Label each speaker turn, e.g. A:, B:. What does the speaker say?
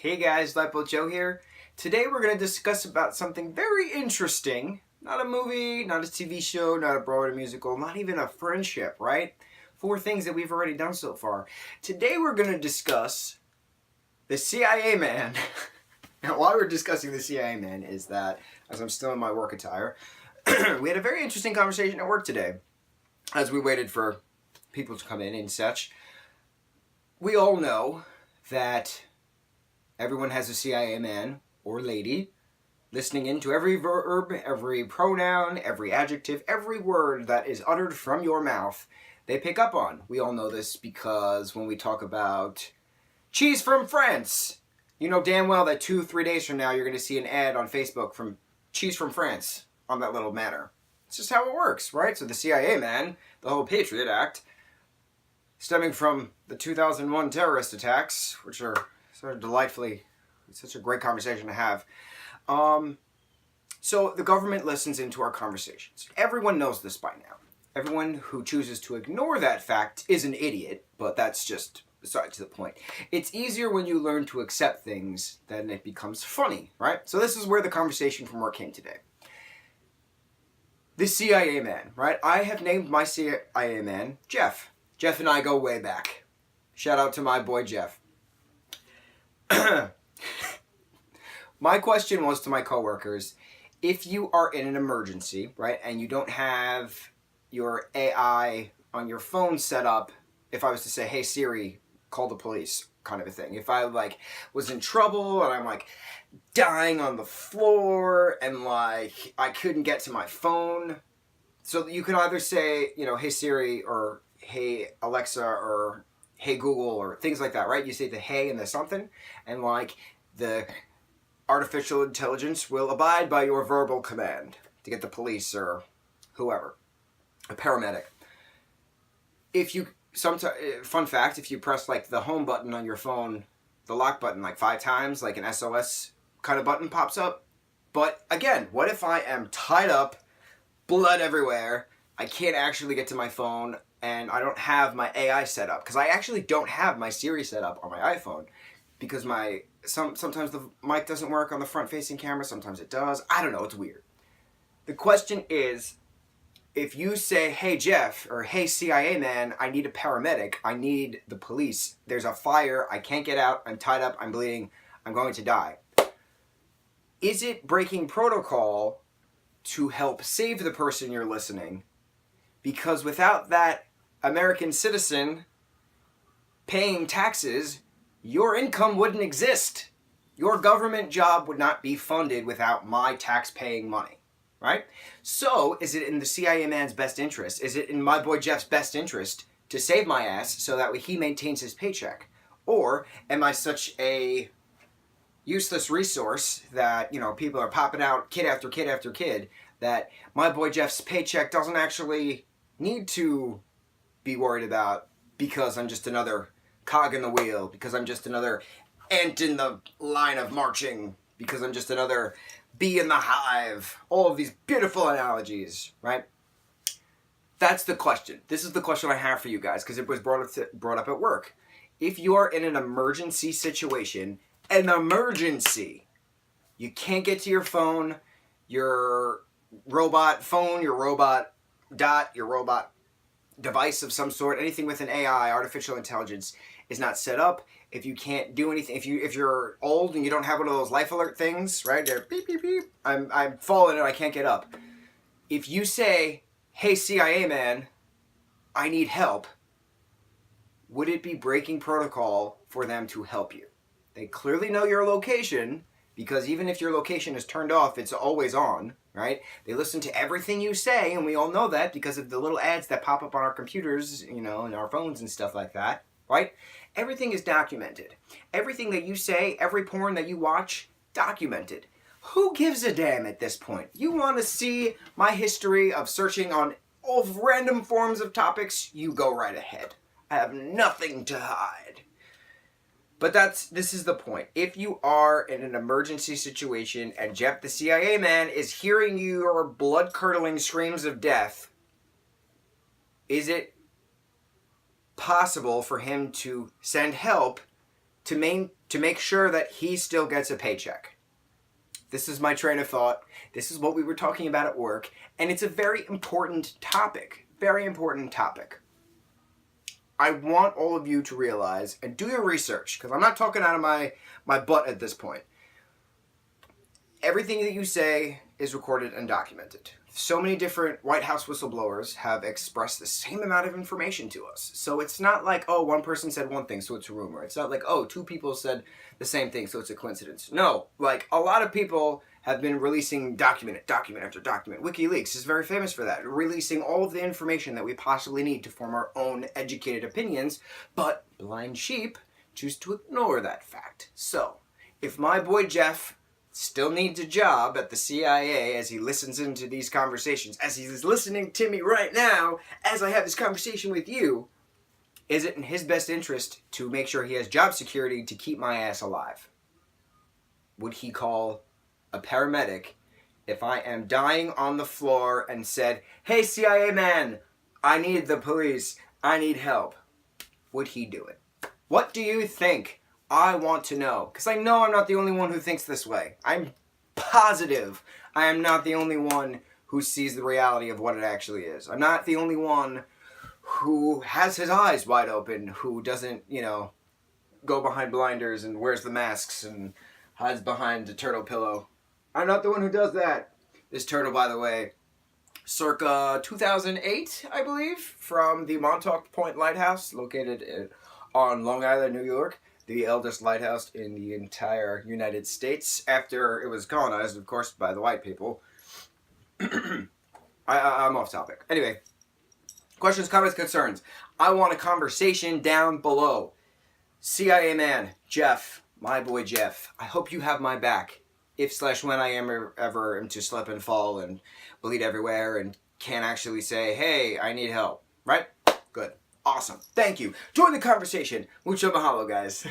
A: Hey guys, lightboltjoe here. Today we're going to discuss about something very interesting. Not a movie, not a TV show, not a Broadway musical, not even a friendship, right? 4 things that we've already done so far. Today we're going to discuss the CIA man. Now why we're discussing the CIA man is that, as I'm still in my work attire, we had a very interesting conversation at work today as we waited for people to come in and such. We all know that everyone has a CIA man or lady listening into every verb, every pronoun, every adjective, every word that is uttered from your mouth. They pick up on. We all know this because when we talk about cheese from France, you know damn well that 2-3 days from now you're going to see an ad on Facebook from cheese from France on that little matter. It's just how it works, right? So the CIA man, the whole Patriot Act, stemming from the 2001 terrorist attacks, which are sort of delightfully, it's such a great conversation to have. So the government listens into our conversations. Everyone knows this by now. Everyone who chooses to ignore that fact is an idiot, but that's just besides the point. It's easier when you learn to accept things than it becomes funny, right? So this is where the conversation from work came today. The CIA man, right? I have named my CIA man Jeff. Jeff and I go way back. Shout out to my boy Jeff. My question was to my coworkers, if you are in an emergency, right, and you don't have your AI on your phone set up, if I was to say, hey Siri, call the police, kind of a thing. If I was in trouble and I'm dying on the floor and I couldn't get to my phone, so you can either say, hey Siri or hey Alexa or hey Google or things like that, right? You say the hey and the something, and the artificial intelligence will abide by your verbal command to get the police or whoever, a paramedic. Fun fact, if you press the home button on your phone, the lock button 5 times, an SOS kind of button pops up. But again, what if I am tied up, blood everywhere, I can't actually get to my phone, and I don't have my AI set up? Because I actually don't have my Siri set up on my iPhone, because sometimes the mic doesn't work on the front-facing camera, sometimes it does. I don't know, it's weird. The question is, if you say, hey Jeff, or hey CIA man, I need a paramedic, I need the police, there's a fire, I can't get out, I'm tied up, I'm bleeding, I'm going to die. Is it breaking protocol to help save the person you're listening? Because without that American citizen paying taxes, your income wouldn't exist. Your government job would not be funded without my tax-paying money, right? So, is it in the CIA man's best interest? Is it in my boy Jeff's best interest to save my ass so that he maintains his paycheck? Or am I such a useless resource that, people are popping out kid after kid after kid, that my boy Jeff's paycheck doesn't actually need to be worried about because I'm just another cog in the wheel, because I'm just another ant in the line of marching, because I'm just another bee in the hive. All of these beautiful analogies, right? That's the question. This is the question I have for you guys, because it was brought up at work. If you are in an emergency situation, an emergency, you can't get to your phone, your robot phone, your robot dot, your robot device of some sort, anything with an AI, artificial intelligence, is not set up. If you can't do anything, if you're old and you don't have one of those life alert things, right? They're beep beep beep. I'm falling and I can't get up. If you say, "Hey CIA man, I need help," would it be breaking protocol for them to help you? They clearly know your location, because even if your location is turned off, it's always on, right? They listen to everything you say, and we all know that because of the little ads that pop up on our computers, and our phones and stuff like that, right? Everything is documented. Everything that you say, every porn that you watch, documented. Who gives a damn at this point? You want to see my history of searching on all random forms of topics? You go right ahead. I have nothing to hide. But this is the point. If you are in an emergency situation and Jeff the CIA man is hearing your blood-curdling screams of death, is it possible for him to send help to make sure that he still gets a paycheck. This is my train of thought. This is what we were talking about at work, and it's a very important topic. Very important topic. I want all of you to realize, and do your research, because I'm not talking out of my butt at this point. Everything that you say is recorded and documented. So many different White House whistleblowers have expressed the same amount of information to us. So it's not like, oh, one person said one thing, so it's a rumor. It's not like, oh, two people said the same thing, so it's a coincidence. No, like, a lot of people have been releasing document after document. WikiLeaks is very famous for that, releasing all of the information that we possibly need to form our own educated opinions, but blind sheep choose to ignore that fact. So, if my boy Jeff still needs a job at the CIA as he listens into these conversations, as he's listening to me right now, as I have this conversation with you, is it in his best interest to make sure he has job security to keep my ass alive? Would he call a paramedic if I am dying on the floor and said, hey CIA man, I need the police, I need help? Would he do it? What do you think? I want to know, because I know I'm not the only one who thinks this way. I'm positive I am not the only one who sees the reality of what it actually is. I'm not the only one who has his eyes wide open, who doesn't, go behind blinders and wears the masks and hides behind a turtle pillow. I'm not the one who does that. This turtle, by the way, circa 2008, I believe, from the Montauk Point Lighthouse, located on Long Island, New York. The eldest lighthouse in the entire United States, after it was colonized, of course, by the white people. I'm off topic. Anyway, questions, comments, concerns. I want a conversation down below. CIA man, Jeff, my boy Jeff, I hope you have my back. If/when I am ever to slip and fall and bleed everywhere and can't actually say, hey, I need help. Right? Good. Awesome. Thank you. Join the conversation. Mucho mahalo, guys.